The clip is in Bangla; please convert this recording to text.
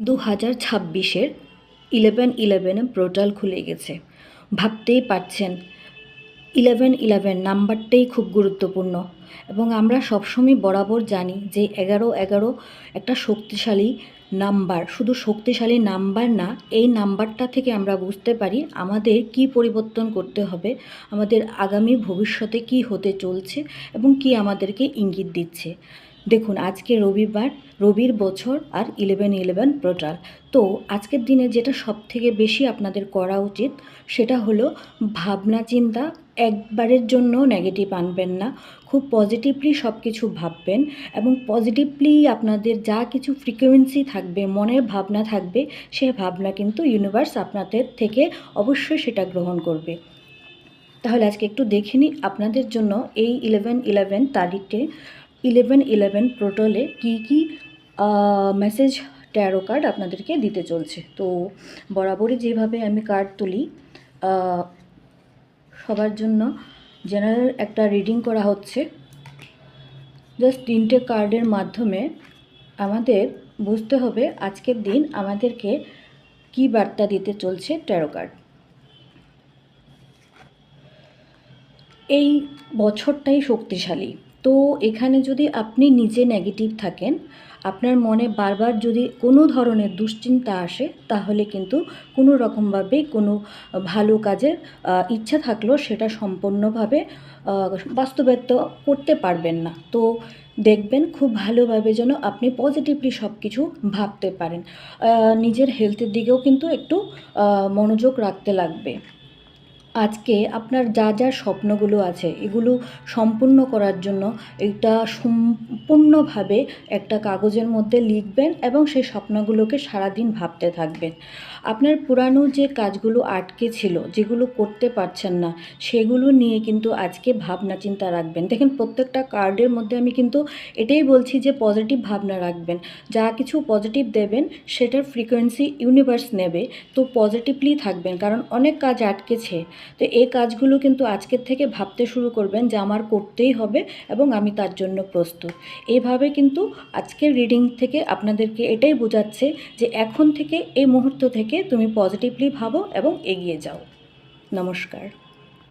2026-এর 11-11 পোর্টাল খুলে গেছে। ভাবতেই পারছেন 11-11 নাম্বারটাই খুব গুরুত্বপূর্ণ এবং আমরা সবসময় বরাবর জানি যে 11-11 একটা শক্তিশালী নাম্বার। শুধু শক্তিশালী নাম্বার না, এই নাম্বারটা থেকে আমরা বুঝতে পারি আমাদের কি পরিবর্তন করতে হবে, আমাদের আগামী ভবিষ্যতে কি হতে চলছে এবং কি আমাদেরকে ইঙ্গিত দিচ্ছে। দেখুন, আজকে রবিবার, রবির বছর আর 11-11 পোর্টাল। তো আজকের দিনে যেটা সবথেকে বেশি আপনাদের করা উচিত সেটা হলো ভাবনা চিন্তা একবারের জন্য নেগেটিভ আনবেন না। খুব পজিটিভলি সব কিছু ভাববেন এবং পজিটিভলি আপনাদের যা কিছু ফ্রিকোয়েন্সি থাকবে, মনের ভাবনা থাকবে, সে ভাবনা কিন্তু ইউনিভার্স আপনাদের থেকে অবশ্যই সেটা গ্রহণ করবে। তাহলে আজকে একটু দেখে নিই আপনাদের জন্য এই 11-11 তারিখে 11-11 পোর্টালে কী কী মেসেজ ট্যারো কার্ড আপনাদেরকে দিতে চলছে। তো বরাবরই যেভাবে আমি কার্ড তুলি, সবার জন্য জেনারেল একটা রিডিং করা হচ্ছে। জাস্ট 3টে কার্ডের মাধ্যমে আমাদের বুঝতে হবে আজকের দিন আমাদেরকে কী বার্তা দিতে চলছে ট্যারো কার্ড। এই বছরটাই শক্তিশালী। তো এখানে যদি আপনি নিজে নেগেটিভ থাকেন, আপনার মনে বারবার যদি কোনো ধরনের দুশ্চিন্তা আসে, তাহলে কিন্তু কোনো রকমভাবে কোনো ভালো কাজের ইচ্ছা থাকলেও সেটা সম্পূর্ণভাবে বাস্তবায়িত করতে পারবেন না। তো দেখবেন খুব ভালোভাবে যেন আপনি পজিটিভলি সব কিছু ভাবতে পারেন। নিজের হেলথের দিকেও কিন্তু একটু মনোযোগ রাখতে লাগবে। আজকে আপনার যা যা স্বপ্নগুলো আছে এগুলো সম্পূর্ণ করার জন্য এটা সম্পূর্ণভাবে একটা কাগজের মধ্যে লিখবেন এবং সেই স্বপ্নগুলোকে সারাদিন ভাবতে থাকবেন। আপনার পুরানো যে কাজগুলো আটকে ছিল, যেগুলো করতে পারছেন না, সেগুলো নিয়ে কিন্তু আজকে ভাবনা চিন্তা রাখবেন। দেখেন, প্রত্যেকটা কার্ডের মধ্যে আমি কিন্তু এটাই বলছি যে পজিটিভ ভাবনা রাখবেন। যা কিছু পজিটিভ দেবেন সেটার ফ্রিকোয়েন্সি ইউনিভার্স নেবে। তো পজিটিভলি থাকবেন, কারণ অনেক কাজ আটকেছে। তো এই কাজগুলো কিন্তু আজকের থেকে ভাবতে শুরু করবেন যে আমার করতেই হবে এবং আমি তার জন্য প্রস্তুত। এইভাবে কিন্তু আজকের রিডিং থেকে আপনাদেরকে এটাই বোঝাচ্ছে যে এখন থেকে, এই মুহূর্ত থেকে তুমি পজিটিভলি ভাবো এবং এগিয়ে যাও। নমস্কার।